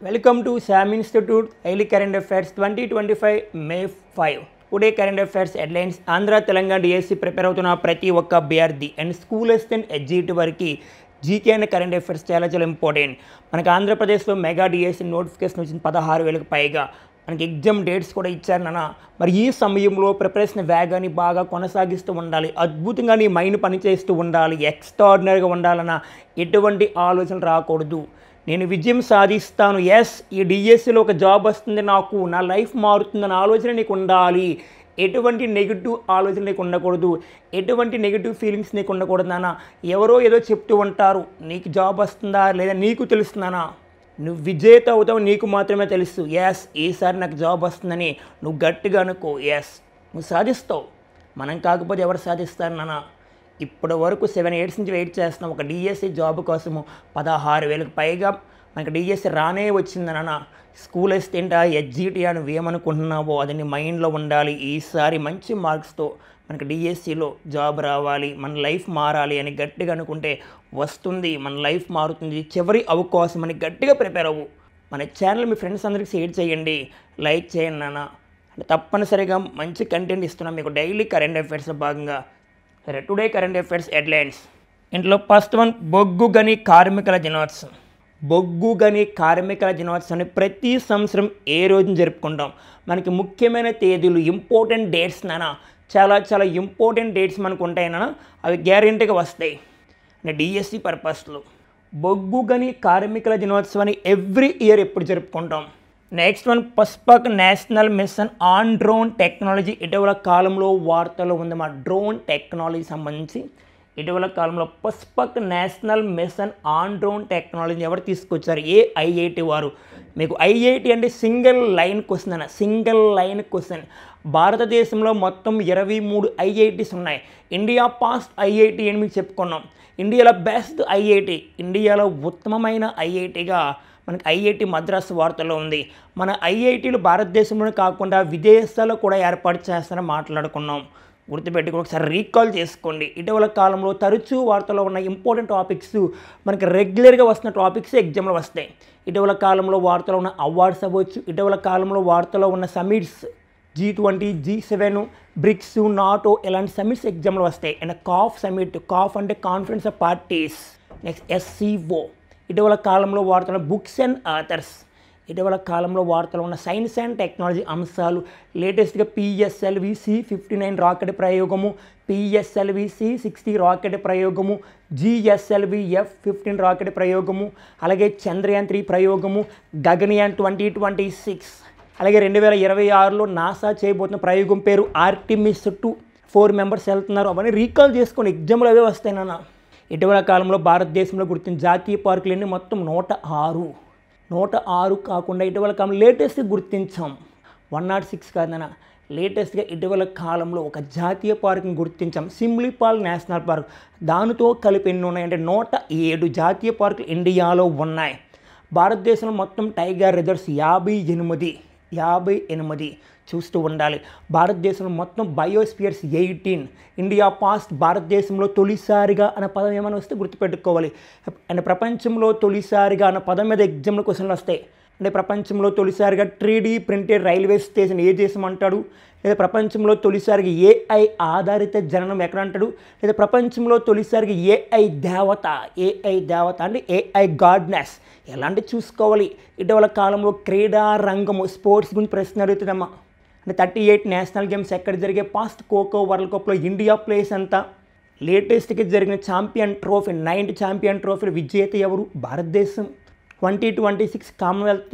Welcome to SAM Institute Daily Current Affairs 2025 May 5. Today current affairs headlines. Andhra Telangana DSC prepare అవుతున్న ప్రతి ఒక్క అభ్యర్థి and school assistant ఎడ్జిటి వరకు GK and current affairs చాలా important. మనకి ఆంధ్రప్రదేశ్లో మెగా డిఎస్సి నోటిఫికేషన్ వచ్చింది 16,000కి పైగా. మనకి ఎగ్జామ్ డేట్స్ కూడా ఇచ్చారు నాన్న. మరి ఈ సమయంలో ప్రిపరేషన్ వేగాన్ని బాగా కొనసాగిస్తూ ఉండాలి. అద్భుతంగా నీ మైండ్ పనిచేస్తూ ఉండాలి. ఎక్స్ట్రాడినరీగా ఉండాలన్న ఎటువంటి ఆలోచనలు రాకూడదు. నేను విజయం సాధిస్తాను, ఎస్ ఈ డిఎస్సిలో ఒక జాబ్ వస్తుంది, నాకు నా లైఫ్ మారుతుందన్న ఆలోచన నీకు ఉండాలి. ఎటువంటి నెగిటివ్ ఆలోచన నీకు ఉండకూడదు, ఎటువంటి నెగిటివ్ ఫీలింగ్స్ నీకు ఉండకూడదు నాన్న. ఎవరో ఏదో చెప్తూ ఉంటారు, నీకు జాబ్ వస్తుందా లేదా నీకు తెలుస్తుందానా? నువ్వు విజేత అవుతావు, నీకు మాత్రమే తెలుసు. ఎస్ ఈసారి నాకు జాబ్ వస్తుందని నువ్వు గట్టిగా అనుకో, ఎస్ నువ్వు సాధిస్తావు. మనం కాకపోతే ఎవరు సాధిస్తారు నాన్న? ఇప్పటి వరకు 7 years నుంచి వెయిట్ చేస్తున్నాం ఒక డిఎస్సి జాబ్ కోసము. 16,000కి పైగా మనకి డిఎస్సి రానే వచ్చిందన్న. స్కూల్ అసిస్టెంట్ ఎడ్జిటి నువ్వేమనుకుంటున్నావో అది నీ మైండ్లో ఉండాలి. ఈసారి మంచి మార్క్స్తో మనకి డిఎస్సిలో జాబ్ రావాలి, మన లైఫ్ మారాలి అని గట్టిగా అనుకుంటే వస్తుంది. మన లైఫ్ మారుతుంది. చివరి అవకాశం అని గట్టిగా ప్రిపేర్ అవ్వు. మన ఛానల్ మీ ఫ్రెండ్స్ అందరికీ షేర్ చేయండి, లైక్ చేయండి నాన్న. అంటే తప్పనిసరిగా మంచి కంటెంట్ ఇస్తున్నాం మీకు డైలీ కరెంట్ అఫైర్స్లో భాగంగా. Today current affairs headlines. ఇంట్లో ఫస్ట్ వన్, బొగ్గు గని కార్మికుల దినోత్సవం. బొగ్గు గని కార్మికుల దినోత్సవాన్ని ప్రతి సంవత్సరం ఏ రోజున జరుపుకుంటాం. మనకి ముఖ్యమైన తేదీలు, ఇంపార్టెంట్ డేట్స్ నాన్న, చాలా ఇంపార్టెంట్ డేట్స్ మనకు ఉంటాయి నాన్న. అవి గ్యారెంటీగా వస్తాయి అంటే డిఎస్సి పర్పస్లో. బొగ్గు గని కార్మికుల దినోత్సవాన్ని ఎవ్రీ ఇయర్ ఎప్పుడు జరుపుకుంటాం. Next one, Pushpak national mission on drone technology ఇటీవల కాలంలో వార్తలో ఉంది. మా డ్రోన్ టెక్నాలజీ సంబంధించి ఇటీవల కాలంలో Pushpak national mission on drone technology ఎవరు తీసుకొచ్చారు? ఐఐటి వారు. మీకు ఐఐటి అంటే సింగిల్ లైన్ క్వశ్చన్ అన్న, సింగిల్ లైన్ క్వశ్చన్. భారతదేశంలో మొత్తం 23 ఐఐటీస్ ఉన్నాయి. ఇండియా పాస్ట్ ఐఐటి అని మీకు చెప్పుకున్నాం. ఇండియాలో బెస్ట్ ఐఐటి, ఇండియాలో ఉత్తమమైన ఐఐటిగా మనకి ఐఐటి మద్రాసు వార్తలో ఉంది. మన ఐఐటీలు భారతదేశంలోనే కాకుండా విదేశాల్లో కూడా ఏర్పాటు చేస్తారని మాట్లాడుకున్నాం. గుర్తుపెట్టుకుని ఒకసారి రీకాల్ చేసుకోండి. ఇటీవల కాలంలో తరచూ వార్తలో ఉన్న ఇంపార్టెంట్ టాపిక్స్ మనకి రెగ్యులర్గా వస్తున్న టాపిక్స్ ఎగ్జామ్లో వస్తాయి. ఇటీవల కాలంలో వార్తలో ఉన్న అవార్డ్స్ అవ్వచ్చు, ఇటీవల కాలంలో వార్తలో ఉన్న summits, G20, G7, BRICS, NATO ఇలాంటి సమిట్స్ ఎగ్జామ్లో వస్తాయి. అండ్ కాఫ్ సమిట్, కాఫ్ అంటే conference of parties. Next SCO. ఇటీవల కాలంలో వార్తలు బుక్స్ అండ్ ఆథర్స్. ఇటీవల కాలంలో వార్తలు ఉన్న సైన్స్ అండ్ టెక్నాలజీ అంశాలు. లేటెస్ట్గా PSLV C-59 రాకెట్ ప్రయోగము, PSLV C-60 రాకెట్ ప్రయోగము, GSLV F-15 రాకెట్ ప్రయోగము, అలాగే చంద్రయాన్ 3 ప్రయోగము, గగనయాన్ 2026, అలాగే 2026లో నాసా చేయబోతున్న ప్రయోగం పేరు ఆర్టిమిస్ 2. 4 members వెళ్తున్నారు. అవన్నీ రీకాల్ చేసుకొని ఎగ్జామ్లో అవే వస్తాయి నాన్న. ఇటీవల కాలంలో భారతదేశంలో గుర్తించిన జాతీయ పార్కులన్నీ మొత్తం 106 కాకుండా ఇటీవల కాలంలో లేటెస్ట్గా గుర్తించాం. 106 కాదన్న, లేటెస్ట్గా ఇటీవల కాలంలో ఒక జాతీయ పార్క్ని గుర్తించాం, సిమ్లీపాల్ నేషనల్ పార్క్. దానితో కలిపి ఎన్ని ఉన్నాయంటే 107 జాతీయ పార్కులు ఇండియాలో ఉన్నాయి. భారతదేశంలో మొత్తం టైగర్ రిజర్వ్స్ 58 చూస్తూ ఉండాలి. భారతదేశంలో మొత్తం బయోస్పియర్స్ 18. ఇండియా పాస్ట్ భారతదేశంలో తొలిసారిగా అన్న పదం ఏమైనా వస్తే గుర్తుపెట్టుకోవాలి. అండ్ ప్రపంచంలో తొలిసారిగా అన్న పదం మీద ఎగ్జామ్లో క్వశ్చన్లు వస్తాయి. అంటే ప్రపంచంలో తొలిసారిగా 3D ప్రింటెడ్ రైల్వే స్టేషన్ ఏ దేశం అంటాడు? లేదా ప్రపంచంలో తొలిసారిగా AI ఆధారిత జననం ఎక్కడ అంటాడు? లేదా ప్రపంచంలో తొలిసారిగా AI దేవత అంటే AI గాడ్నెస్ ఎలాంటి చూసుకోవాలి. ఇటీవల కాలంలో క్రీడా రంగము, స్పోర్ట్స్ గురించి ప్రశ్న అడుగుతుందమ్మా. అంటే 38 నేషనల్ గేమ్స్ ఎక్కడ జరిగే? పాస్ట్ ఖోఖో వరల్డ్ కప్లో ఇండియా ప్లేస్ ఎంత? లేటెస్ట్గా జరిగిన ఛాంపియన్ ట్రోఫీ, 9th ఛాంపియన్ ట్రోఫీల విజేత ఎవరు? భారతదేశం. 2026 కామన్వెల్త్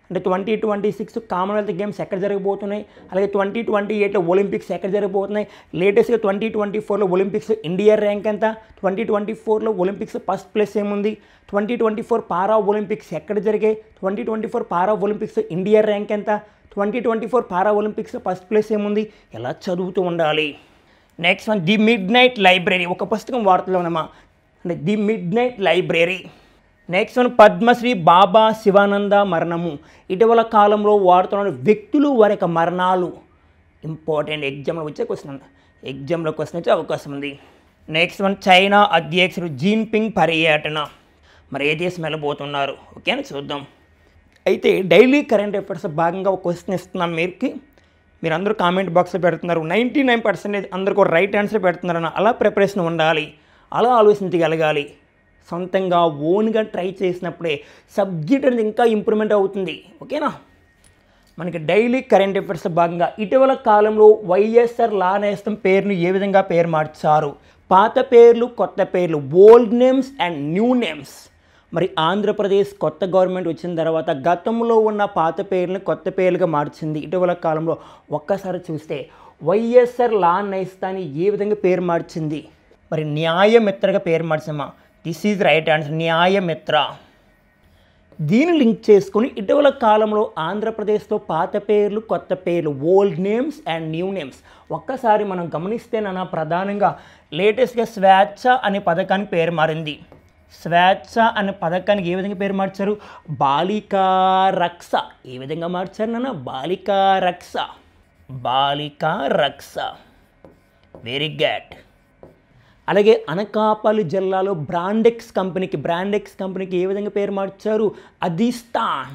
అంటే 2026 కామన్వెల్త్ గేమ్స్ ఎక్కడ జరగబోతున్నాయి? అలాగే 2028లో ఒలింపిక్స్ ఎక్కడ జరగబోతున్నాయి? లేటెస్ట్గా 2024లో ఒలింపిక్స్ ఇండియా ర్యాంక్ ఎంత? 2024లో ఒలింపిక్స్ ఫస్ట్ ప్లేస్ ఏముంది? 2024 పారా ఒలింపిక్స్ ఎక్కడ జరిగాయి? 2024 పారా ఒలింపిక్స్ ఇండియా ర్యాంక్ ఎంత? 2024 పారా ఒలింపిక్స్ ఫస్ట్ ప్లేస్ ఏముంది? ఎలా చదువుతూ ఉండాలి. Next one, the midnight library. ఒక పుస్తకం వార్తలో ఉన్నామా అంటే the midnight library. Next one, Padmashri Baba Sivananda మరణము. ఇటీవల కాలంలో వార్తలు వ్యక్తులు వారి యొక్క మరణాలు ఇంపార్టెంట్. ఎగ్జామ్లో వచ్చే క్వశ్చన్ వచ్చే అవకాశం ఉంది. నెక్స్ట్ వన్, చైనా అధ్యక్షుడు జిన్పింగ్ పర్యటన. మరి ఏ దేశం వెళ్ళబోతున్నారు? ఓకేనా చూద్దాం. అయితే డైలీ కరెంట్ అఫైర్స్ భాగంగా ఒక క్వశ్చన్ ఇస్తున్నాం మీరు అందరూ కామెంట్ బాక్స్లో పెడుతున్నారు. 99% అందరికీ రైట్ ఆన్సర్ పెడుతున్నారన్న. అలా ప్రిపరేషన్ ఉండాలి, అలా ఆలోచించగలగాలి. సొంతంగా ఓన్గా ట్రై చేసినప్పుడే సబ్జెక్ట్ అనేది ఇంకా ఇంప్రూవ్మెంట్ అవుతుంది. ఓకేనా? మనకి డైలీ కరెంట్ అఫైర్స్ భాగంగా ఇటీవల కాలంలో వైఎస్ఆర్ లా నేస్తం పేరును ఏ విధంగా పేరు మార్చారు? పాత పేర్లు, కొత్త పేర్లు, old names and new names. మరి ఆంధ్రప్రదేశ్ కొత్త గవర్నమెంట్ వచ్చిన తర్వాత గతంలో ఉన్న పాత పేర్లను కొత్త పేర్లుగా మార్చింది. ఇటీవల కాలంలో ఒక్కసారి చూస్తే వైఎస్ఆర్ లా నేస్తాన్ని ఏ విధంగా పేరు మార్చింది? మరి న్యాయమిత్రగా పేరు మార్చమా? This is right answer, Nyayamitra. దీన్ని లింక్ చేసుకొని ఇటీవల కాలంలో ఆంధ్రప్రదేశ్లో పాత పేర్లు, కొత్త పేర్లు, old names and new names ఒక్కసారి మనం గమనిస్తేనన్నా ప్రధానంగా లేటెస్ట్గా స్వేచ్ఛ అనే పథకానికి పేరు మారింది. స్వేచ్ఛ అనే పథకానికి ఏ విధంగా పేరు మార్చారు? బాలికా రక్ష. ఏ విధంగా మార్చారు నాన్న? బాలికా రక్ష. బాలికా రక్ష. Very good. అలాగే అనకాపల్లి జిల్లాలో బ్రాండెక్స్ కంపెనీకి ఏ విధంగా పేరు మార్చారు? అధిష్టాన్.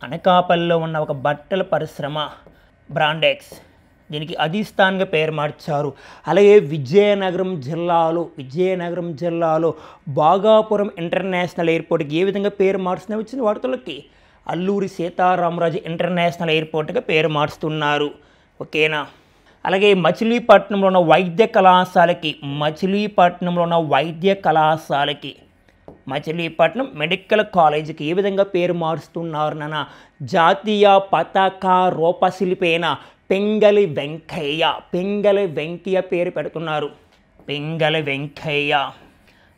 అనకాపల్లిలో ఉన్న ఒక బట్టల పరిశ్రమ బ్రాండెక్స్, దీనికి అధిష్టాన్గా పేరు మార్చారు. అలాగే విజయనగరం జిల్లాలో భోగాపురం ఇంటర్నేషనల్ ఎయిర్పోర్ట్కి ఏ విధంగా పేరు మార్చిన వచ్చింది వార్తలకి? అల్లూరి సీతారామరాజు ఇంటర్నేషనల్ ఎయిర్పోర్ట్గా పేరు మారుస్తున్నారు. ఓకేనా? అలాగే మచిలీపట్నంలో ఉన్న వైద్య కళాశాలకి మచిలీపట్నం మెడికల్ కాలేజీకి ఏ విధంగా పేరు మారుస్తున్నారు నాన్న? జాతీయ పతాక రూపశిల్పైన పెంగళి వెంకయ్య పేరు పెడుతున్నారు. పెంగళి వెంకయ్య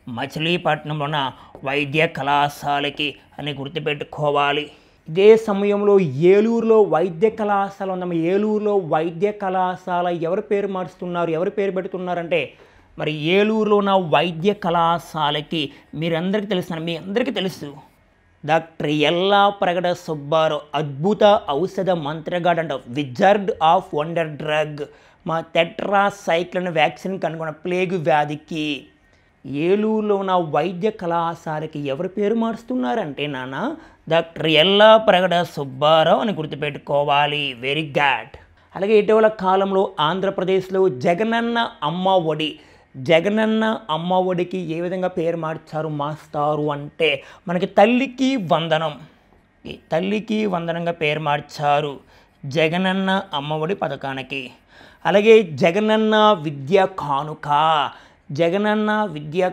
మచిలీపట్నంలో ఉన్న వైద్య కళాశాలకి అని గుర్తుపెట్టుకోవాలి. ఇదే సమయంలో ఏలూరులో వైద్య కళాశాల ఉందమ్మా. ఏలూరులో వైద్య కళాశాల ఎవరు పేరు మారుస్తున్నారు, ఎవరు పేరు పెడుతున్నారంటే మరి ఏలూరులో ఉన్న వైద్య కళాశాలకి మీ అందరికీ తెలుసు డాక్టర్ యల్లాప్రగడ సుబ్బారావు, అద్భుత ఔషధ మంత్రగాడు అంట, విజార్డ్ ఆఫ్ వండర్ డ్రగ్, మా టెట్రాసైక్లిన్ వ్యాక్సిన్ కనుగొన్న ప్లేగు వ్యాధికి. ఏలూరులో ఉన్న వైద్య కళాశాలకి ఎవరు పేరు మారుస్తున్నారంటే నాన్న డాక్టర్ యల్లాప్రగడ సుబ్బారావు అని గుర్తుపెట్టుకోవాలి. Very good. అలాగే ఇటీవల కాలంలో ఆంధ్రప్రదేశ్లో జగనన్న అమ్మ ఒడికి ఏ విధంగా పేరు మార్చారు మాస్టారు అంటే మనకి తల్లికి వందనంగా పేరు మార్చారు జగనన్న అమ్మ ఒడి పథకానికి. అలాగే జగనన్న విద్యా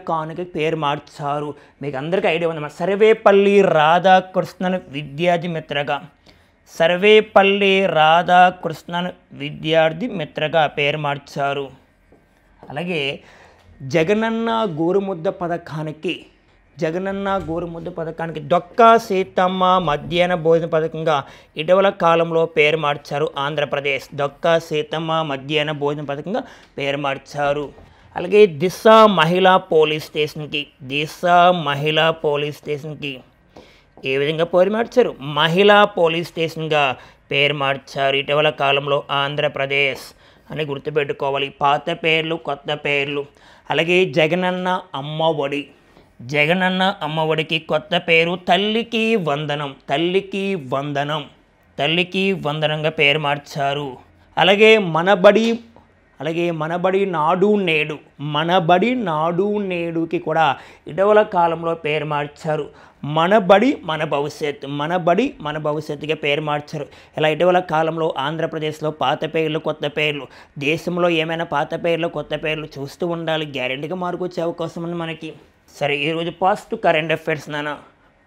కానుక పేరు మార్చారు. మీకు అందరికీ ఐడియా ఉంది. సర్వేపల్లి రాధాకృష్ణన్ విద్యార్థి మిత్రగా పేరు మార్చారు. అలాగే జగనన్న గోరుముద్ద పథకానికి డొక్కా సీతమ్మ మధ్యాహ్న భోజన పథకంగా ఇటీవల కాలంలో పేరు మార్చారు ఆంధ్రప్రదేశ్. డొక్కా సీతమ్మ మధ్యాహ్న భోజన పథకంగా పేరు మార్చారు. అలాగే దిశ మహిళా పోలీస్ స్టేషన్కి ఏ విధంగా పేరు మార్చారు? మహిళా పోలీస్ స్టేషన్గా పేరు మార్చారు ఇటీవల కాలంలో ఆంధ్రప్రదేశ్ అని గుర్తుపెట్టుకోవాలి. పాత పేర్లు, కొత్త పేర్లు. అలాగే జగనన్న అమ్మ ఒడికి కొత్త పేరు తల్లికి వందనంగా పేరు మార్చారు. అలాగే మనబడి నాడు నేడుకి కూడా ఇటీవల కాలంలో పేరు మార్చారు. మనబడి మన భవిష్యత్తుగా పేరు మార్చారు. ఇలా ఇటీవల కాలంలో ఆంధ్రప్రదేశ్లో పాత పేర్లు, కొత్త పేర్లు, దేశంలో ఏమైనా పాత పేర్లు, కొత్త పేర్లు చూస్తూ ఉండాలి. గ్యారెంటీగా మార్పు వచ్చే అవకాశం ఉంది మనకి. సరే, ఈరోజు ఫస్ట్ కరెంట్ అఫైర్స్ నాన్న.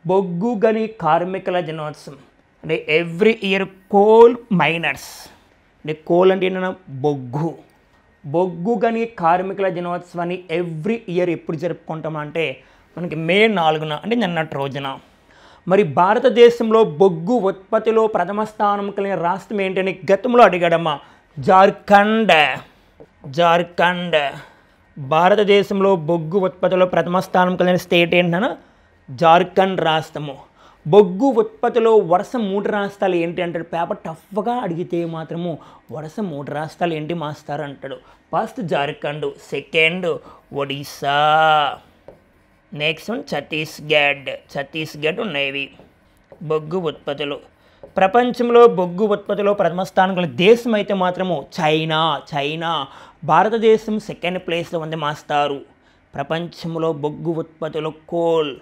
బొగ్గు గని కార్మికుల దినోత్సవం అంటే ఎవ్రీ ఇయర్ కోల్ మైనర్స్ అంటే కోల్ అంటే ఏంటన్నా బొగ్గు గని కార్మికుల దినోత్సవాన్ని ఎవ్రీ ఇయర్ ఎప్పుడు జరుపుకుంటామంటే మనకి మే 4న అంటే నిన్నటి రోజున. మరి భారతదేశంలో బొగ్గు ఉత్పత్తిలో ప్రథమ స్థానం కలిగిన రాష్ట్రం ఏంటని గతంలో అడిగాడమ్మా. జార్ఖండ్. భారతదేశంలో బొగ్గు ఉత్పత్తిలో ప్రథమ స్థానం కలిగిన స్టేట్ ఏంటన్నా జార్ఖండ్ రాష్ట్రము. బొగ్గు ఉత్పత్తిలో వరుస 3 రాష్ట్రాలు ఏంటి అంటాడు. పేపర్ టఫ్గా అడిగితే మాత్రము వరుస 3 రాష్ట్రాలు ఏంటి మాస్టర్ అంటాడు. First Jharkhand, second Odisha, next one Chhattisgarh ఉన్నాయి. బొగ్గు ఉత్పత్తులు. ప్రపంచంలో బొగ్గు ఉత్పత్తిలో ప్రథమ స్థానం గల దేశం అయితే మాత్రము చైనా. భారతదేశం సెకండ్ ప్లేస్లో ఉంది మాస్టారు. ప్రపంచంలో బొగ్గు ఉత్పత్తిలో కోల్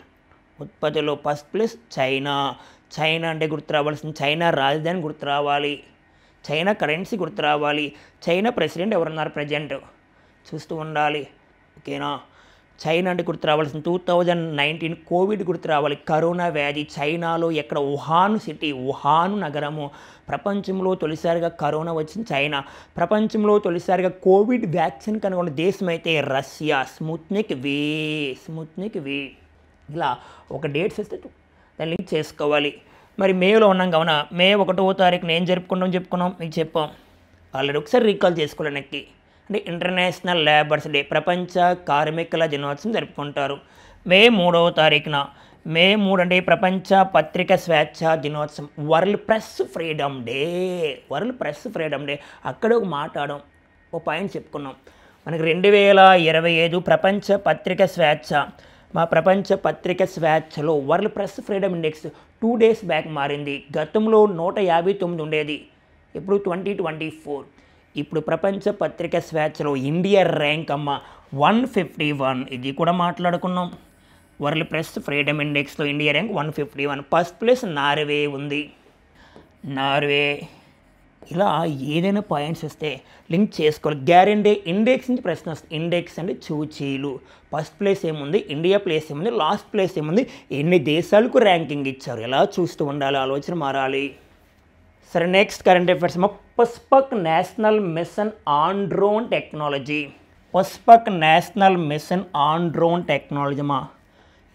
ఉత్పత్తిలో ఫస్ట్ ప్లేస్ చైనా అంటే గుర్తు రావాల్సింది చైనా రాజధాని గుర్తు రావాలి, చైనా కరెన్సీ గుర్తు రావాలి, చైనా ప్రెసిడెంట్ ఎవరున్నారు ప్రజెంట్ చూస్తూ ఉండాలి. ఓకేనా, చైనా అంటే గుర్తు రావాల్సింది 2019 కోవిడ్ గుర్తు రావాలి, కరోనా వ్యాధి చైనాలో ఎక్కడ వుహాన్ నగరము. ప్రపంచంలో తొలిసారిగా కరోనా వచ్చింది చైనా. ప్రపంచంలో తొలిసారిగా కోవిడ్ వ్యాక్సిన్ కనుగొన్న దేశం అయితే రష్యా, స్పుత్నిక్ వి. ఇలా ఒక డేట్స్ వస్తే దాన్ని లింక్ చేసుకోవాలి. మరి మేలో ఉన్నాం కావున మే 1వ తారీఖున ఏం చెప్పుకున్నాం మీకు చెప్పాం ఆల్రెడీ. ఒకసారి రీకాల్ చేసుకోవాలి నెక్కి. అంటే ఇంటర్నేషనల్ లేబర్స్ డే, ప్రపంచ కార్మికుల దినోత్సవం జరుపుకుంటారు. మే 3వ తారీఖున మే 3 అంటే ప్రపంచ పత్రిక స్వేచ్ఛ దినోత్సవం, వరల్డ్ ప్రెస్ ఫ్రీడమ్ డే. అక్కడ ఒక మాట్లాడడం ఓ పాయింట్ చెప్పుకున్నాం. మనకి 2025 ప్రపంచ పత్రిక స్వేచ్ఛ, మా ప్రపంచ పత్రిక స్వేచ్ఛలో world press freedom index 2 days back మారింది. గతంలో 159 ఉండేది, ఇప్పుడు 2024. ఇప్పుడు ప్రపంచ పత్రిక స్వేచ్ఛలో ఇండియా ర్యాంక్ 151. ఇది కూడా మాట్లాడుకున్నాం. వరల్డ్ ప్రెస్ ఫ్రీడమ్ ఇండెక్స్లో India rank 151. First place Norway ఉంది. ఇలా ఏదైనా పాయింట్స్ వస్తే లింక్ చేసుకోవాలి. గ్యారంటీ ఇండెక్స్ నుంచి ప్రశ్న వస్తుంది. ఇండెక్స్ అంటే చూచీలు. ఫస్ట్ ప్లేస్ ఏముంది, ఇండియా ప్లేస్ ఏముంది, లాస్ట్ ప్లేస్ ఏముంది, ఎన్ని దేశాలకు ర్యాంకింగ్ ఇచ్చారు, ఎలా చూస్తూ ఉండాలి, ఆలోచన మారాలి. సరే, next current affairs Pushpak national mission on drone technology.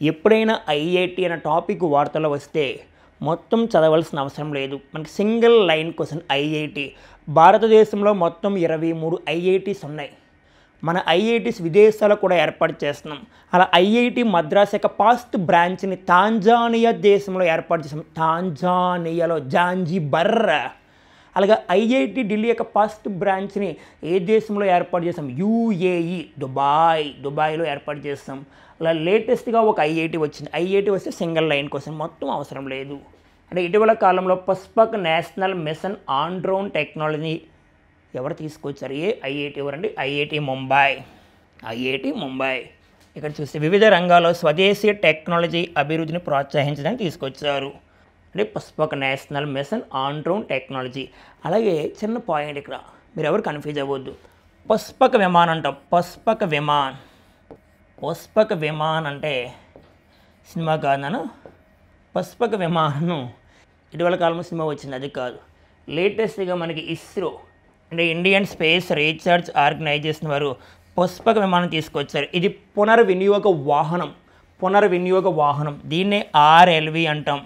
ఎప్పుడైనా ఐఐటి అనే టాపిక్ వార్తలో వస్తే మొత్తం చదవాల్సిన అవసరం లేదు. మనకి సింగిల్ లైన్ క్వశ్చన్. ఐఐటి భారతదేశంలో మొత్తం 23 ఐఐటీస్ ఉన్నాయి. మన ఐఐటీస్ విదేశాల్లో కూడా ఏర్పాటు చేస్తున్నాం. అలా ఐఐటి మద్రాస్ యొక్క ఫస్ట్ బ్రాంచ్ని తాంజానియా దేశంలో ఏర్పాటు చేసాం. తాంజానియాలో జాంజిబర్. అలాగే ఐఐటి ఢిల్లీ యొక్క ఫస్ట్ బ్రాంచ్ని ఏ దేశంలో ఏర్పాటు చేసాం, యుఏఈ దుబాయ్లో ఏర్పాటు చేస్తాం. అలా లేటెస్ట్గా ఒక ఐఐటి వచ్చింది. ఐఐటి వస్తే సింగిల్ లైన్ కోసం మొత్తం అవసరం లేదు. అంటే ఇటీవల కాలంలో Pushpak national mission on drone technology ఎవరు తీసుకొచ్చారు, ఐఐటి ఎవరండి, ఐఐటి ముంబై. ఇక్కడ చూస్తే వివిధ రంగాల్లో స్వదేశీ టెక్నాలజీ అభివృద్ధిని ప్రోత్సహించడానికి తీసుకొచ్చారు. అంటే Pushpak national mission on drone technology. అలాగే చిన్న పాయింట్ ఇక్కడ, మీరు ఎవరు కన్ఫ్యూజ్ అవ్వద్దు. పుష్పక విమాన్ అంటాం. పుష్పక విమాన్ అంటే సినిమా కాదు. పుష్పక విమానం ఇటీవల కాలంలో సినిమా వచ్చింది, అది కాదు. లేటెస్ట్గా మనకి ఇస్రో అంటే ఇండియన్ స్పేస్ రీసెర్చ్ ఆర్గనైజేషన్ వారు పుష్పక విమానం తీసుకొచ్చారు. ఇది పునర్వినియోగ వాహనం. దీన్నే RLV అంటాం.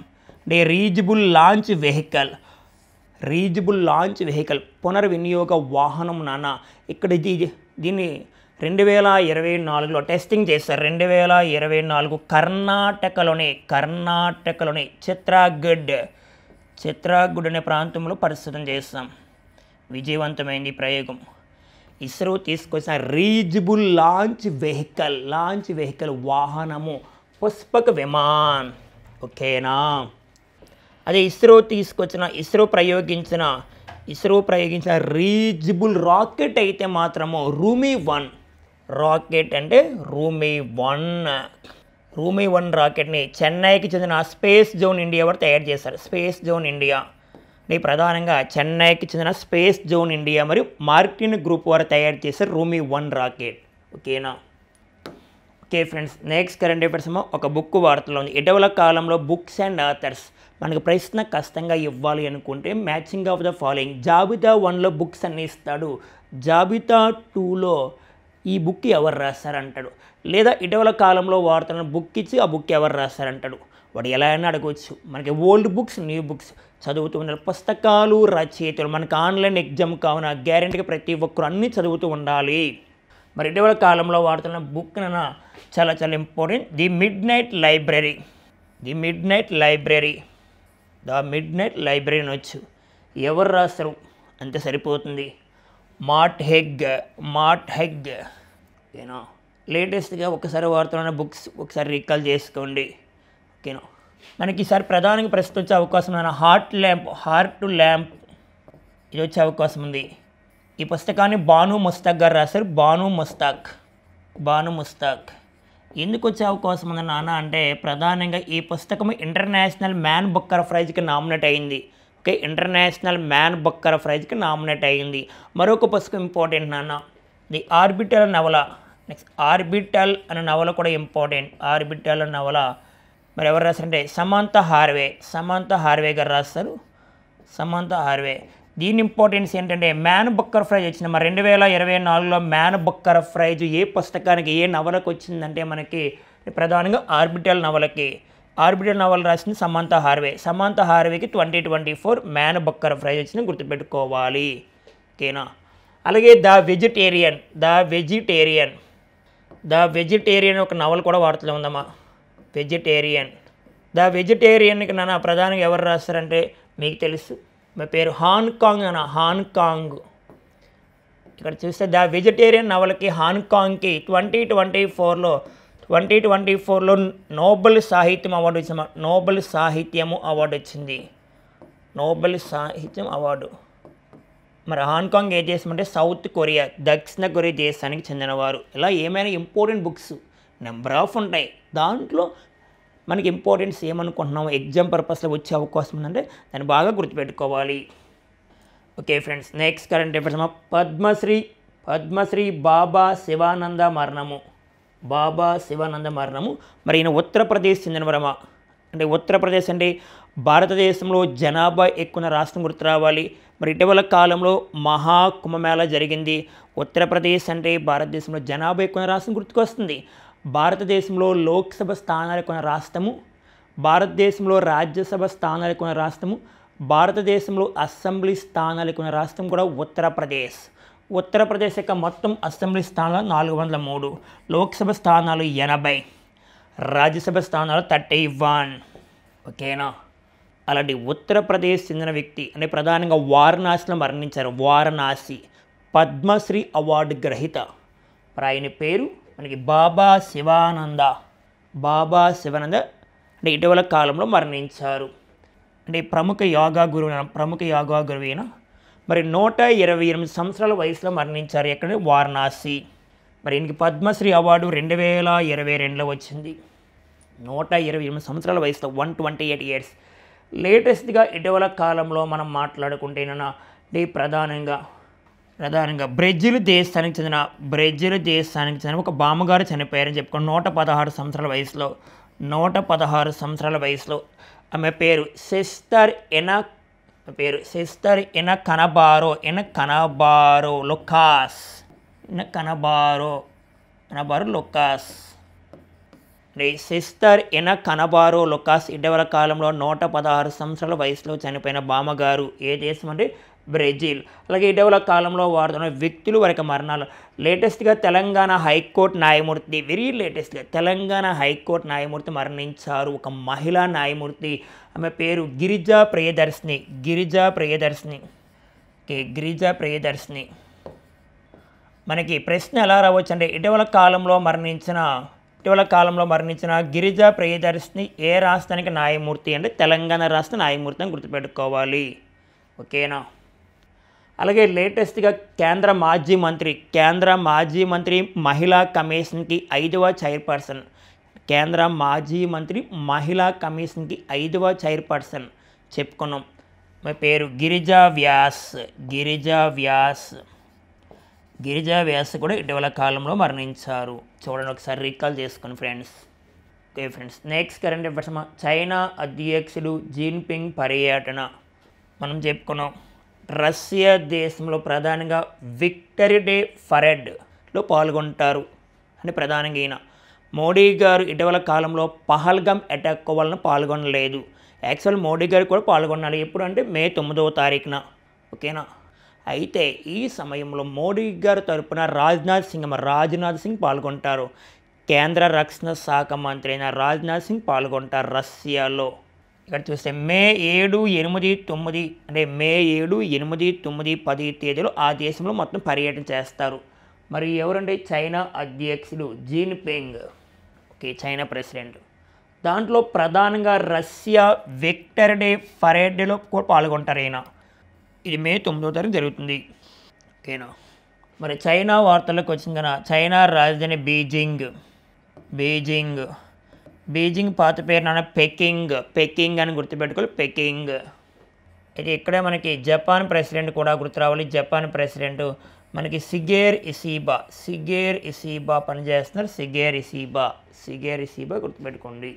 అంటే రీజబుల్ లాంచ్ వెహికల్ పునర్వినియోగ వాహనం ఇక్కడ దీన్ని 2024లో టెస్టింగ్ చేశారు. 2024 కర్ణాటకలోని చిత్రాగఢ్ అనే ప్రాంతంలో పరిశోధన చేస్తాం. విజయవంతమైంది ప్రయోగం. ఇస్రో తీసుకొచ్చిన రీజబుల్ లాంచ్ వెహికల్ వాహనము పుష్పక విమాన్. ఓకేనా, అదే ఇస్రో ప్రయోగించిన రీజబుల్ రాకెట్ అయితే మాత్రము రూమీ 1 రాకెట్. అంటే రూమీ 1 రాకెట్ని చెన్నైకి చెందిన స్పేస్ జోన్ ఇండియా వారు తయారు చేశారు. స్పేస్ జోన్ ఇండియా ప్రధానంగా చెన్నైకి చెందిన స్పేస్ జోన్ ఇండియా మరియు మార్టిన్ గ్రూప్ వారు తయారు చేశారు రూమీ 1 రాకెట్. ఓకేనా. Okay friends, next current affairs ఒక బుక్ వార్తలో ఉంది. ఇటీవల కాలంలో బుక్స్ అండ్ ఆథర్స్ మనకు ప్రశ్న కష్టంగా ఇవ్వాలి అనుకుంటే మ్యాచింగ్ ఆఫ్ ద ఫాలోయింగ్. జాబితా 1లో బుక్స్ అన్నీ ఇస్తాడు, జాబితా 2లో ఈ బుక్ ఎవరు రాస్తారంటాడు. లేదా ఇటీవల కాలంలో వాడుతున్న బుక్ ఇచ్చి ఆ బుక్ ఎవరు రాస్తారంటాడు. వాడు ఎలా అయినా అడగవచ్చు. మనకి ఓల్డ్ బుక్స్, న్యూ బుక్స్ చదువుతూ ఉండాలి. పుస్తకాలు, రచయితలు మనకు ఆన్లైన్ ఎగ్జామ్ కావున గ్యారెంటీగా ప్రతి ఒక్కరు అన్నీ చదువుతూ ఉండాలి. మరి ఇటీవల కాలంలో వాడుతున్న బుక్ చాలా important. The midnight library అనొచ్చు. ఎవరు రాస్తారు అంతే సరిపోతుంది. Mart Hague. ఓకేనా. లేటెస్ట్గా ఒకసారి వాడుతున్న బుక్స్ ఒకసారి రీకాల్ చేసుకోండి. ఓకేనా. మనకి ఈసారి ప్రధానంగా ప్రశ్న వచ్చే అవకాశం ఉంది. హార్ట్ ల్యాంప్ ఇది వచ్చే అవకాశం ఉంది. ఈ పుస్తకాన్ని బాను ముస్తాక్ గారు రాశారు. బాను ముస్తాక్ ఎందుకు వచ్చే అవకాశం ఉంది నాన్న అంటే ప్రధానంగా ఈ పుస్తకం ఇంటర్నేషనల్ మ్యాన్ బుక్కర్ ప్రైజ్కి నామినేట్ అయింది. ఓకే, ఇంటర్నేషనల్ మ్యాన్ బుక్కర్ ప్రైజ్కి నామినేట్ అయింది. మరొక పుస్తకం ఇంపార్టెంట్ నాన్న, ది ఆర్బిటల్ నవల. నెక్స్ట్ ఆర్బిటల్ అనే నవల కూడా ఇంపార్టెంట్. ఆర్బిటల్ అనే నవల మరి ఎవరు రాశారంటే సమంతా హార్వే గారు రాస్తారు. దీని ఇంపార్టెన్స్ ఏంటంటే మ్యాన్ బుక్కర్ ప్రైజ్ వచ్చింది. మరి 2024లో మ్యాన్ బుక్కర్ ప్రైజ్ ఏ పుస్తకానికి ఏ నవలకు వచ్చిందంటే మనకి ప్రధానంగా ఆర్బిటల్ నవల రాసింది సమంతా హార్వేకి 2024 మ్యాన్ బుక్కర్ ప్రైజ్ వచ్చింది, గుర్తుపెట్టుకోవాలి. ఓకేనా. అలాగే ద వెజిటేరియన్ ఒక నవల కూడా వార్తలో ఉందమ్మా. ద వెజిటేరియన్కి నాన్న ప్రధానంగా ఎవరు రాస్తారంటే మీకు తెలుసు, మా పేరు హాంకాంగ్. ఇక్కడ చూస్తే ద వెజిటేరియన్ నవలకి హాంకాంగ్కి 2024లో నోబెల్ సాహిత్యం అవార్డు. మరి హాంకాంగ్ ఏ దేశం అంటే సౌత్ కొరియా, దక్షిణ కొరియా దేశానికి చెందినవారు. ఇలా ఏమైనా ఇంపార్టెంట్ బుక్స్ నెంబర్ ఆఫ్ ఉంటాయి. దాంట్లో మనకి ఇంపార్టెన్స్ ఏమనుకుంటున్నాము ఎగ్జామ్ పర్పస్లో వచ్చే అవకాశం ఉందంటే దాన్ని బాగా గుర్తుపెట్టుకోవాలి. Okay friends, next current affairs Padmashri Baba Sivananda మరణము. మరి ఈయన ఉత్తరప్రదేశ్ చెందినవరమా. అంటే ఉత్తరప్రదేశ్ అంటే భారతదేశంలో జనాభా ఎక్కువ రాష్ట్రం గుర్తు రావాలి. మరి ఇటీవల కాలంలో మహాకుంభమేళా జరిగింది. ఉత్తరప్రదేశ్ అంటే భారతదేశంలో జనాభా ఎక్కువ రాష్ట్రం గుర్తుకొస్తుంది. భారతదేశంలో లోక్సభ స్థానాలు కొన్న రాష్ట్రము, భారతదేశంలో రాజ్యసభ స్థానాలు కొన్న రాష్ట్రము, భారతదేశంలో అసెంబ్లీ స్థానాలు కొన్న రాష్ట్రం కూడా ఉత్తరప్రదేశ్ యొక్క మొత్తం అసెంబ్లీ స్థానాలు 403, లోక్సభ స్థానాలు 80, రాజ్యసభ స్థానాలు 31. ఓకేనా. అలాంటి ఉత్తరప్రదేశ్ చెందిన వ్యక్తి అంటే ప్రధానంగా వారణాసిలో మరణించారు. పద్మశ్రీ అవార్డు గ్రహీత. మరి ఆయన పేరు మనకి బాబా శివానంద అంటే ఇటీవల కాలంలో మరణించారు. అంటే ప్రముఖ యోగా గురువు అయిన మరి 128 సంవత్సరాల వయసులో మరణించారు. ఎక్కడ? వారణాసి. మరి ఈయనకి పద్మశ్రీ అవార్డు 2022లో వచ్చింది. 128 సంవత్సరాల వయసులో 128 ఇయర్స్. లేటెస్ట్గా ఇటీవల కాలంలో మనం మాట్లాడుకుంటేనన్నా ప్రధానంగా బ్రెజిల్ దేశానికి చెందిన ఒక బామ్మగారు చనిపోయారని చెప్పుకోండి. 116 సంవత్సరాల వయసులో ఆమె పేరు సిస్టర్ ఎన కనబారో లొకాస్. సిస్టర్ ఎన కనబారో లొకాస్ ఇటీవల కాలంలో 116 సంవత్సరాల వయసులో చనిపోయిన బామ్మగారు. ఏ దేశం అంటే బ్రెజిల్. అలాగే ఇటీవల కాలంలో వాడుతున్న వ్యక్తులు వరకు మరణాలు. లేటెస్ట్గా తెలంగాణ హైకోర్టు న్యాయమూర్తి మరణించారు. ఒక మహిళా న్యాయమూర్తి. ఆమె పేరు గిరిజా ప్రియదర్శిని. మనకి ప్రశ్న ఎలా రావచ్చు అంటే ఇటీవల కాలంలో మరణించిన గిరిజా ప్రియదర్శిని ఏ రాష్ట్రానికి న్యాయమూర్తి అంటే తెలంగాణ రాష్ట్ర న్యాయమూర్తి అని గుర్తుపెట్టుకోవాలి. ఓకేనా. అలాగే లేటెస్ట్గా కేంద్ర మాజీ మంత్రి మహిళా కమిషన్కి 5వ చైర్పర్సన్. కేంద్ర మాజీ మంత్రి మహిళా కమిషన్కి 5వ చైర్పర్సన్ చెప్పుకున్నాం. మా పేరు గిరిజా వ్యాస్ కూడా ఇటీవల కాలంలో మరణించారు. చూడండి, ఒకసారి రీకాల్ చేసుకుని friends. Okay friends, next current affairs China అధ్యక్షుడు జిన్పింగ్ పర్యటన మనం చెప్పుకున్నాం. రష్యా దేశంలో ప్రధానంగా విక్టరీ డే పరేడ్లో పాల్గొంటారు అని ప్రధానంగా ఈయన. మోడీ గారు ఇటీవల కాలంలో పహల్గామ్ అటాక్ వలన పాల్గొనలేదు. యాక్చువల్ మోడీ గారు కూడా పాల్గొనాలి. ఎప్పుడు అంటే మే 9వ తారీఖున. ఓకేనా. అయితే ఈ సమయంలో మోడీ గారి తరపున రాజ్నాథ్ సింగ్ పాల్గొంటారు. కేంద్ర రక్షణ శాఖ మంత్రి అయిన రాజ్నాథ్ సింగ్ పాల్గొంటారు రష్యాలో. ఇక్కడ చూస్తే మే 7, 8, 9, 10 తేదీలో ఆ దేశంలో మొత్తం పర్యటన చేస్తారు. మరి ఎవరంటే చైనా అధ్యక్షుడు జిన్పింగ్. Okay, China president. దాంట్లో ప్రధానంగా రష్యా విక్టర్ డే పరేడ్లో కూడా పాల్గొంటారు ఈయన. ఇది మే 9వ తారీఖు జరుగుతుంది. ఓకేనా. మరి చైనా వార్తలకు వచ్చింది కదా. చైనా రాజధాని బీజింగ్ పాత పేరు నాన్న పెకింగ్ అని గుర్తుపెట్టుకోవాలి. పెకింగ్. అయితే ఇక్కడే మనకి జపాన్ ప్రెసిడెంట్ కూడా గుర్తు రావాలి. జపాన్ ప్రెసిడెంట్ మనకి సిగేర్ ఇసీబా పనిచేస్తున్నారు. సిగేర్ ఇసీబా గుర్తుపెట్టుకోండి.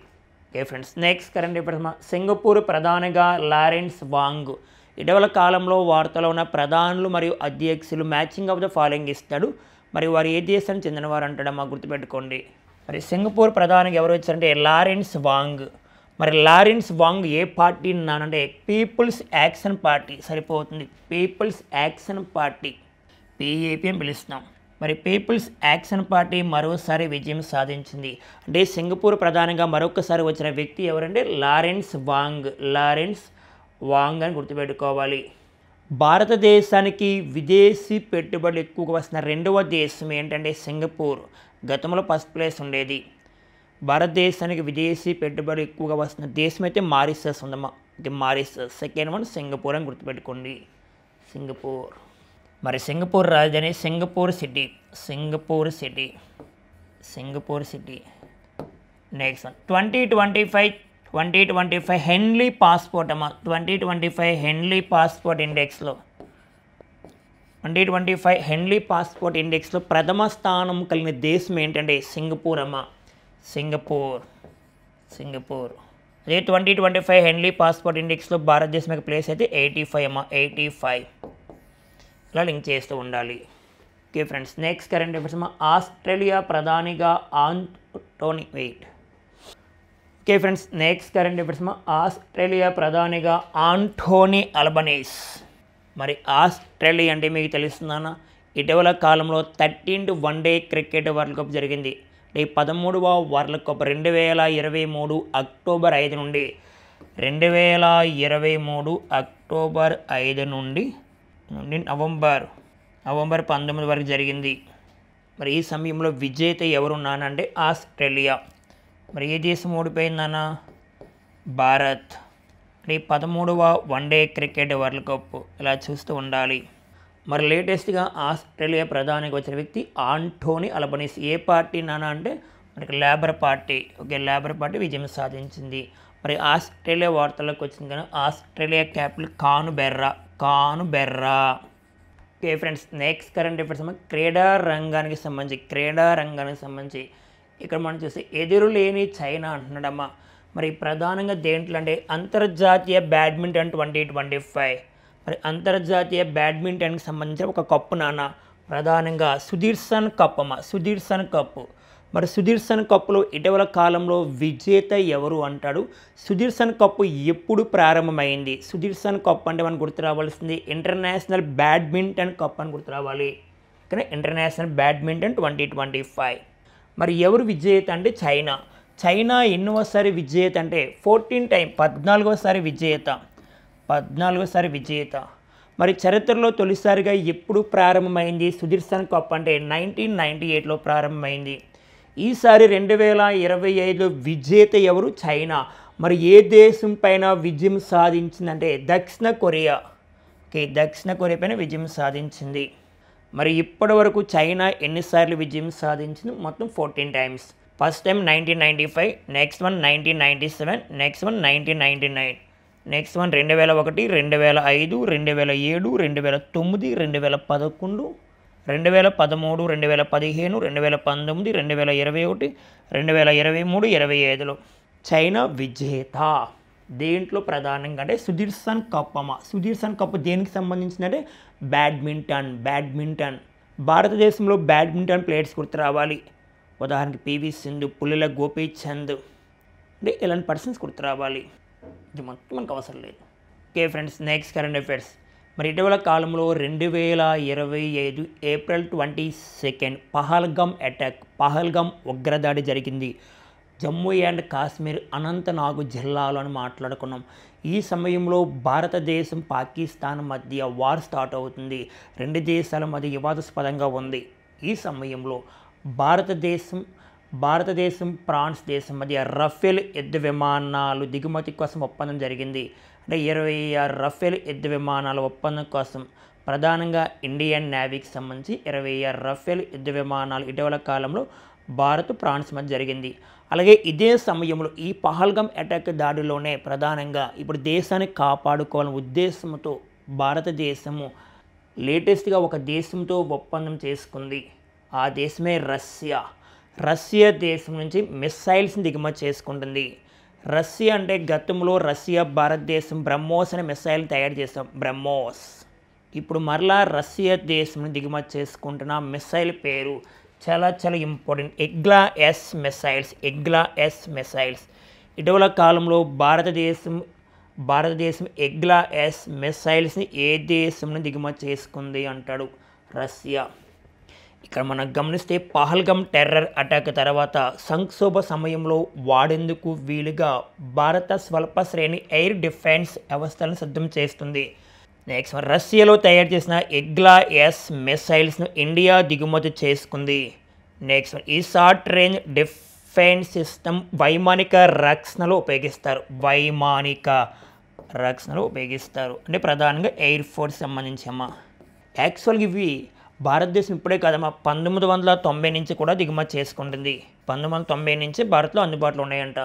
Okay friends, next current affairs. Singapore ప్రధానిగా లారెన్స్ వాంగ్. ఇటీవల కాలంలో వార్తలో ఉన్న ప్రధానులు మరియు అధ్యక్షులు మ్యాచింగ్ ఆఫ్ ద ఫాలోయింగ్ ఇస్తాడు. మరి వారు ఏ దేశానికి చెందినవారు అంటాడమ్మా గుర్తుపెట్టుకోండి. మరి సింగపూర్ ప్రధానికి ఎవరు వచ్చారంటే లారెన్స్ వాంగ్. మరి లారెన్స్ వాంగ్ ఏ పార్టీ అన్నానంటే పీపుల్స్ యాక్షన్ పార్టీ. సరిపోతుంది. పీపుల్స్ యాక్షన్ పార్టీ, పీఏపీ అని పిలుస్తున్నాం. మరి పీపుల్స్ యాక్షన్ పార్టీ మరోసారి విజయం సాధించింది. అంటే సింగపూర్ ప్రధానంగా మరొకసారి వచ్చిన వ్యక్తి ఎవరంటే లారెన్స్ వాంగ్ అని గుర్తుపెట్టుకోవాలి. భారతదేశానికి విదేశీ పెట్టుబడులు ఎక్కువగా వస్తున్న రెండవ దేశం ఏంటంటే సింగపూర్. గతంలో ఫస్ట్ ప్లేస్ ఉండేది. భారతదేశానికి విదేశీ పెట్టుబడులు ఎక్కువగా వస్తున్న దేశం అయితే మారిషస్ ఉందమ్మా. ఇది మారిషస్. సెకండ్ వన్ సింగపూర్ అని గుర్తుపెట్టుకోండి. సింగపూర్. మరి సింగపూర్ రాజధాని సింగపూర్ సిటీ. నెక్స్ట్ 2025 హెన్లీ పాస్పోర్ట్ అమ్మ. 2025 హెన్లీ పాస్పోర్ట్ ఇండెక్స్లో ప్రథమ స్థానం కలిగిన దేశం ఏంటంటే సింగపూర్ అమ్మ. సింగపూర్. అదే 2025 హెన్లీ పాస్పోర్ట్ ఇండెక్స్లో భారతదేశం యొక్క ప్లేస్ అయితే 85 అమ్మ. 85 ఇలా లింక్ చేస్తూ ఉండాలి. Okay friends, next current affairs అమ్మ. ఆస్ట్రేలియా ప్రధానిగా Anthony okay friends, next current affairs అమ్మ. ఆస్ట్రేలియా ప్రధానిగా ఆంటోనీ అల్బనీస్. మరి ఆస్ట్రేలియా అంటే మీకు తెలుస్తుందన్న ఇటీవల కాలంలో 13th one day cricket world cup జరిగింది. ఈ 13వ వరల్డ్ కప్ 2023 అక్టోబర్ 5 నుండి నవంబర్ 19 వరకు జరిగింది. మరి ఈ సమయంలో విజేత ఎవరున్నానంటే ఆస్ట్రేలియా. మరి ఏ దేశం ఓడిపోయిందన్న భారత్. మరి 13వ వన్డే క్రికెట్ వరల్డ్ కప్ ఇలా చూస్తూ ఉండాలి. మరి లేటెస్ట్గా ఆస్ట్రేలియా ప్రధానికి వచ్చిన వ్యక్తి ఆంటోనీ అల్బనీస్. ఏ పార్టీ నానా అంటే మనకి Labour Party. Okay, Labour Party విజయం సాధించింది. మరి ఆస్ట్రేలియా వార్తలకు వచ్చింది కానీ Australia capital Canberra. Okay friends, next current affairs క్రీడా రంగానికి సంబంధించి ఇక్కడ మనం చూస్తే ఎదురు లేని చైనా అంటున్నాడమ్మా. మరి ప్రధానంగా దేంట్లో అంటే అంతర్జాతీయ బ్యాడ్మింటన్ 2025. మరి అంతర్జాతీయ బ్యాడ్మింటన్కి సంబంధించిన ఒక కప్పు నాన్న. ప్రధానంగా సుదర్శన్ కప్. మరి సుదర్శన్ కప్లో ఇటీవల కాలంలో విజేత ఎవరు అంటాడు. సుదర్శన్ కప్ ఎప్పుడు ప్రారంభమైంది. సుదర్శన్ కప్ అంటే మనకు గుర్తు రావాల్సింది ఇంటర్నేషనల్ బ్యాడ్మింటన్ కప్ అని గుర్తు రావాలి. కానీ ఇంటర్నేషనల్ బ్యాడ్మింటన్ 2025. మరి ఎవరు విజేత అంటే చైనా ఎన్నోసారి విజేత అంటే 14వ విజేత. మరి చరిత్రలో తొలిసారిగా ఎప్పుడు ప్రారంభమైంది సుదర్శన్ కప్ అంటే 1998లో ప్రారంభమైంది. ఈసారి 2025 విజేత ఎవరు చైనా. మరి ఏ దేశం పైన విజయం సాధించిందంటే దక్షిణ కొరియా. ఓకే, దక్షిణ కొరియా పైన విజయం సాధించింది. మరి ఇప్పటి వరకు చైనా ఎన్నిసార్లు విజయం సాధించింది? మొత్తం 14 times. First time 1995, next one 1997, next one 1999, next one 2001, 2005, 2007, 2009, 2011, 2013, 2015, 2019, 2021, 2023, 2025లో China విజేత. దేంట్లో ప్రధానంగా అంటే సుదర్శన్ కప్ అమ్మ. సుదర్శన్ కప్ దేనికి సంబంధించిందంటే బ్యాడ్మింటన్. భారతదేశంలో బ్యాడ్మింటన్ ప్లేయర్స్ గుర్తు రావాలి. ఉదాహరణకి పివి సింధు, పుల్లెల గోపీచంద్ అంటే ఇలాంటి పర్సన్స్ గుర్తు రావాలి. ఇది మొత్తం మనకు అవసరం లేదు. Okay friends, next current affairs. మరి ఇటీవల కాలంలో 2025 ఏప్రిల్ 22 పహల్గామ్ ఉగ్రదాడి జరిగింది. జమ్మూ అండ్ కాశ్మీర్ అనంతనాగ్ జిల్లాలో అని మాట్లాడుకున్నాం. ఈ సమయంలో భారతదేశం పాకిస్తాన్ మధ్య వార్ స్టార్ట్ అవుతుంది. రెండు దేశాల మధ్య వివాదాస్పదంగా ఉంది. ఈ సమయంలో భారతదేశం ఫ్రాన్స్ దేశం మధ్య రఫేల్ యుద్ధ విమానాలు దిగుమతి కోసం ఒప్పందం జరిగింది. అంటే 26 రఫేల్ యుద్ధ విమానాల ఒప్పందం కోసం ప్రధానంగా ఇండియన్ నేవీకి సంబంధించి 26 రఫేల్ యుద్ధ విమానాలు ఇటీవల కాలంలో భారత్ ఫ్రాన్స్ మధ్య జరిగింది. అలాగే ఇదే సమయంలో ఈ పహల్గామ్ అటాక్ దాడిలోనే ప్రధానంగా ఇప్పుడు దేశాన్ని కాపాడుకోవాలనే ఉద్దేశంతో భారతదేశము లేటెస్ట్గా ఒక దేశంతో ఒప్పందం చేసుకుంది. ఆ దేశమే రష్యా. రష్యా దేశం నుంచి మిస్సైల్స్ని దిగుమతి చేసుకుంటుంది. రష్యా అంటే గతంలో రష్యా భారతదేశం బ్రహ్మోస్ అనే మిస్సైల్ తయారు చేస్తాం, బ్రహ్మోస్. ఇప్పుడు మరలా రష్యా దేశం దిగుమతి చేసుకుంటున్న మిస్సైల్ పేరు చాలా important, Igla S missiles. Igla S missiles ఇటీవల కాలంలో భారతదేశం ఎగ్లా ఎస్ మిస్సైల్స్ని ఏ దేశంని దిగుమతి చేసుకుంది అంటాడు, రష్యా. ఇక్కడ మనం గమనిస్తే పహల్గామ్ టెర్రర్ అటాక్ తర్వాత సంక్షోభ సమయంలో వాడేందుకు వీలుగా భారత స్వల్ప శ్రేణి ఎయిర్ డిఫెన్స్ వ్యవస్థలను సిద్ధం చేస్తుంది. నెక్స్ట్ రష్యాలో తయారు చేసిన ఎగ్లా ఎస్ మిసైల్స్ను ఇండియా దిగుమతి చేసుకుంది. నెక్స్ట్ ఈ షార్ట్ రేంజ్ డిఫెన్స్ సిస్టమ్ వైమానిక రక్షణలో ఉపయోగిస్తారు. అంటే ప్రధానంగా ఎయిర్ ఫోర్స్ సంబంధించి అమ్మ. యాక్చువల్గా ఇవి భారతదేశం ఇప్పుడే కాదమ్మా 1990 నుంచి కూడా దిగుమతి చేసుకుంటుంది. 1990 నుంచి భారత్లో అందుబాటులో ఉన్నాయంట.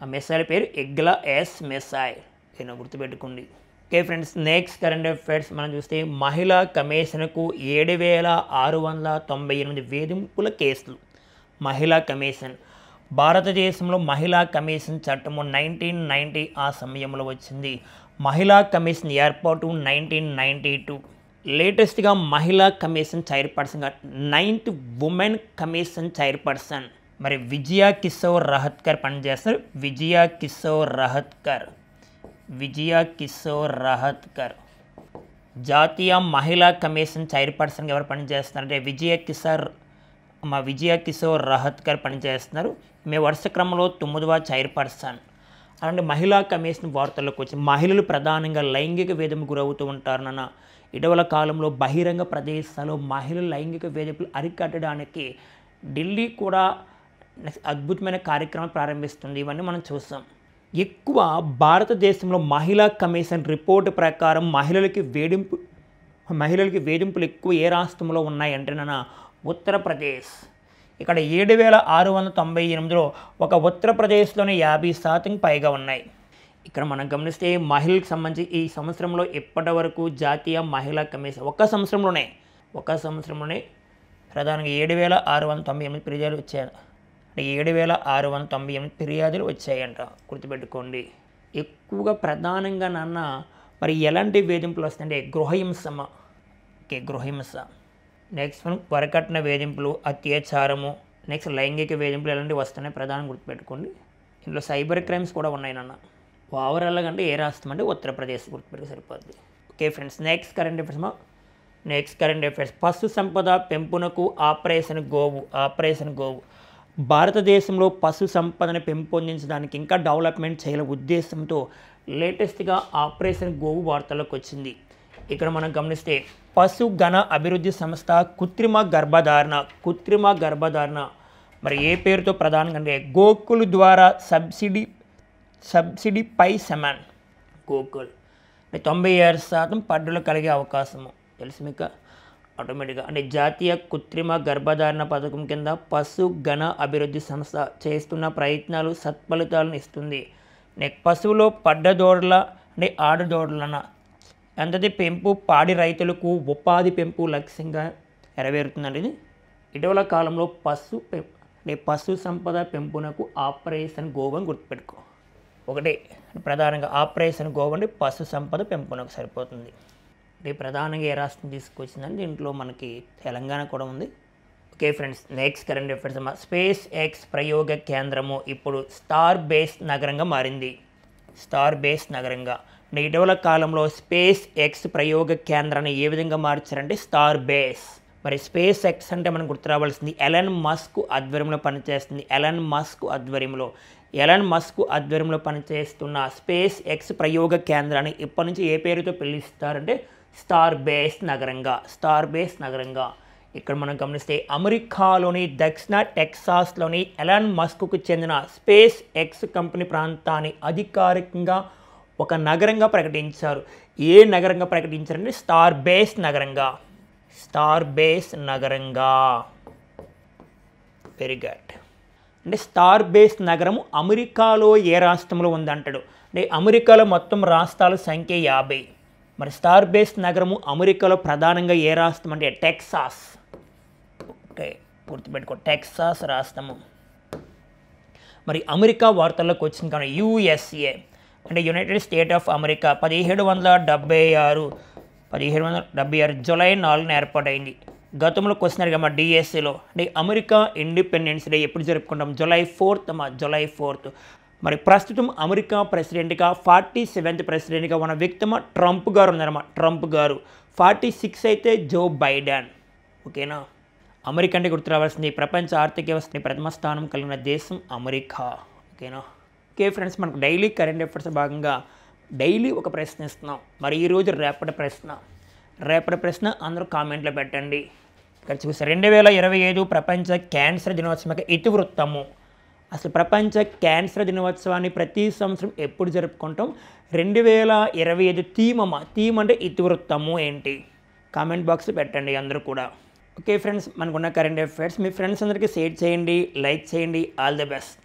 ఆ మిసైల్ పేరు ఎగ్లా ఎస్ మిసైల్, నేను గుర్తుపెట్టుకోండి. Okay friends, next current affairs మనం చూస్తే మహిళా కమిషన్కు 7698 వేధింపుల కేసులు. మహిళా కమిషన్ భారతదేశంలో మహిళా కమిషన్ చట్టము 1990 ఆ సమయంలో వచ్చింది. మహిళా కమిషన్ ఏర్పాటు 1992. లేటెస్ట్గా మహిళా కమిషన్ చైర్పర్సన్గా 9th ఉమెన్ కమిషన్ చైర్పర్సన్ మరి విజయ కిషోర్ రహత్కర్ పనిచేస్తారు. విజయ కిషోర్ రహత్కర్. జాతీయ మహిళా కమిషన్ చైర్పర్సన్గా ఎవరు పనిచేస్తున్నారంటే విజయ కిషోర్ రహత్కర్ పనిచేస్తున్నారు. ఈమె వరుస క్రమంలో 9వ చైర్పర్సన్. అలాంటి మహిళా కమిషన్ వార్తల్లోకి వచ్చి మహిళలు ప్రధానంగా లైంగిక వేధింపుకు గురవుతూ ఉంటారన్న ఇటీవల కాలంలో బహిరంగ ప్రదేశాల్లో మహిళల లైంగిక వేధింపులు అరికట్టడానికి ఢిల్లీ కూడా అద్భుతమైన కార్యక్రమం ప్రారంభిస్తుంది. ఇవన్నీ మనం చూస్తాం. ఎక్కువ భారతదేశంలో మహిళా కమిషన్ రిపోర్టు ప్రకారం మహిళలకి వేధింపులు ఎక్కువ ఏ రాష్ట్రంలో ఉన్నాయంటేనన్న ఉత్తరప్రదేశ్. ఇక్కడ 7698లో ఒక ఉత్తరప్రదేశ్లోనే 50% పైగా ఉన్నాయి. ఇక్కడ మనం గమనిస్తే మహిళలకు సంబంధించి ఈ సంవత్సరంలో ఇప్పటి వరకు జాతీయ మహిళా కమిషన్ ఒక సంవత్సరంలోనే ప్రధానంగా 7698 ఫిర్యాదులు వచ్చాయి. 7698 ఫిర్యాదులు వచ్చాయంట, గుర్తుపెట్టుకోండి. ఎక్కువగా ప్రధానంగా మరి ఎలాంటి వేధింపులు వస్తాయంటే గృహహింస. నెక్స్ట్ మనం వరకట్న వేధింపులు, అత్యాచారము, నెక్స్ట్ లైంగిక వేధింపులు ఎలాంటివి వస్తున్నాయి ప్రధానంగా గుర్తుపెట్టుకోండి. ఇందులో సైబర్ క్రైమ్స్ కూడా ఉన్నాయి నాన్న. ఓవరాల్గా అంటే ఏ రాష్ట్రం అంటే ఉత్తరప్రదేశ్, గుర్తుపెట్టుకు సరిపోద్ది. Okay friends, next current affairs పశు సంపద పెంపునకు ఆపరేషన్ గోవు. భారతదేశంలో పశు సంపదను పెంపొందించడానికి ఇంకా డెవలప్మెంట్ చేయాల ఉద్దేశంతో లేటెస్ట్గా ఆపరేషన్ గోవు వార్తలకు వచ్చింది. ఇక్కడ మనం గమనిస్తే పశు గణ అభివృద్ధి సంస్థ కృత్రిమ గర్భధారణ మరి ఏ పేరుతో ప్రధానంగా అంటే గోకుల్ ద్వారా సబ్సిడీ పై సెమాన్. గోకుల్ 96% పడ్డులు కలిగే అవకాశము తెలుసు మీకు ఆటోమేటిక్గా. అంటే జాతీయ కృత్రిమ గర్భధారణ పథకం కింద పశు గణ అభివృద్ధి సంస్థ చేస్తున్న ప్రయత్నాలు సత్ఫలితాలను ఇస్తుంది. పశువులో పడ్డదోడల అంటే ఆడదోడలన అంతటి పెంపు పాడి రైతులకు ఉపాధి పెంపు లక్ష్యంగా నెరవేరుతుందండి. ఇది ఇటీవల కాలంలో పశు సంపద పెంపునకు ఆపరేషన్ గోవని గుర్తుపెట్టుకో. ఒకటే ప్రధానంగా ఆపరేషన్ గోవ అంటే పశు సంపద పెంపునకు సరిపోతుంది. అంటే ప్రధానంగా ఏ రాష్ట్రం తీసుకొచ్చిందని దీంట్లో మనకి తెలంగాణ కూడా ఉంది. Okay friends, next current affairs space X ప్రయోగ కేంద్రము ఇప్పుడు స్టార్ బేస్ నగరంగా మారింది. అంటే ఇటీవల కాలంలో స్పేస్ ఎక్స్ ప్రయోగ కేంద్రాన్ని ఏ విధంగా మార్చారంటే స్టార్ బేస్. మరి స్పేస్ ఎక్స్ అంటే మనం గుర్తు రావాల్సింది ఎలన్ మస్క్ ఆధ్వర్యంలో పనిచేస్తుంది. ఎలన్ మస్క్ ఆధ్వర్యంలో పనిచేస్తున్న స్పేస్ ఎక్స్ ప్రయోగ కేంద్రాన్ని ఇప్పటి నుంచి ఏ పేరుతో పిలుస్తారంటే స్టార్ బేస్ నగరంగా. ఇక్కడ మనం గమనిస్తే అమెరికాలోని దక్షిణ టెక్సాస్లోని ఎలాన్ మస్క్కు చెందిన స్పేస్ ఎక్స్ కంపెనీ ప్రాంతాన్ని అధికారికంగా ఒక నగరంగా ప్రకటించారు. ఏ నగరంగా ప్రకటించారంటే స్టార్ బేస్ నగరంగా. Very good. అంటే స్టార్ బేస్ నగరము అమెరికాలో ఏ రాష్ట్రంలో ఉందంటాడు. అంటే అమెరికాలో మొత్తం రాష్ట్రాల సంఖ్య 50. మరి స్టార్ బేస్ నగరము అమెరికాలో ప్రధానంగా ఏ రాష్ట్రం అంటే టెక్సాస్. ఓకే, గుర్తుపెట్టుకో, టెక్సాస్ రాష్ట్రము. మరి అమెరికా వార్తల్లోకి వచ్చింది కానీ యుఎస్ఏ అంటే United State of America 1776 July 4న ఏర్పాటైంది. గతంలో క్వశ్చన్ అడిగామా డిఎస్సిలో. అంటే అమెరికా ఇండిపెండెన్స్ డే ఎప్పుడు జరుపుకుంటాం? July 4th. మరి ప్రస్తుతం అమెరికా ప్రెసిడెంట్గా 47th ప్రెసిడెంట్గా ఉన్న వ్యక్తి ట్రంప్ గారు ఉన్నారమ్మా. ట్రంప్ గారు 46 అయితే జో బైడెన్. ఓకేనా. అమెరికా అంటే గుర్తు రావాల్సింది ప్రపంచ ఆర్థిక వ్యవస్థని ప్రథమ స్థానం కలిగిన దేశం అమెరికా. ఓకేనా. ఓకే ఫ్రెండ్స్, మనకు డైలీ కరెంట్ అఫైర్స్ భాగంగా డైలీ ఒక ప్రశ్న ఇస్తున్నాం. మరి ఈరోజు రేపటి ప్రశ్న అందరూ కామెంట్లో పెట్టండి. ఇక్కడ చూస్తే 2025 ప్రపంచ క్యాన్సర్ దినోత్సవం ఇతివృత్తము. అసలు ప్రపంచ క్యాన్సర్ దినోత్సవాన్ని ప్రతి సంవత్సరం ఎప్పుడు జరుపుకుంటాం? 2025 థీమ్ అంటే ఇతివృత్తము ఏంటి? కామెంట్ బాక్స్లో పెట్టండి అందరూ కూడా. ఓకే ఫ్రెండ్స్, మనకున్న కరెంట్ అఫైర్స్ మీ ఫ్రెండ్స్ అందరికీ షేర్ చేయండి, లైక్ చేయండి. All the best.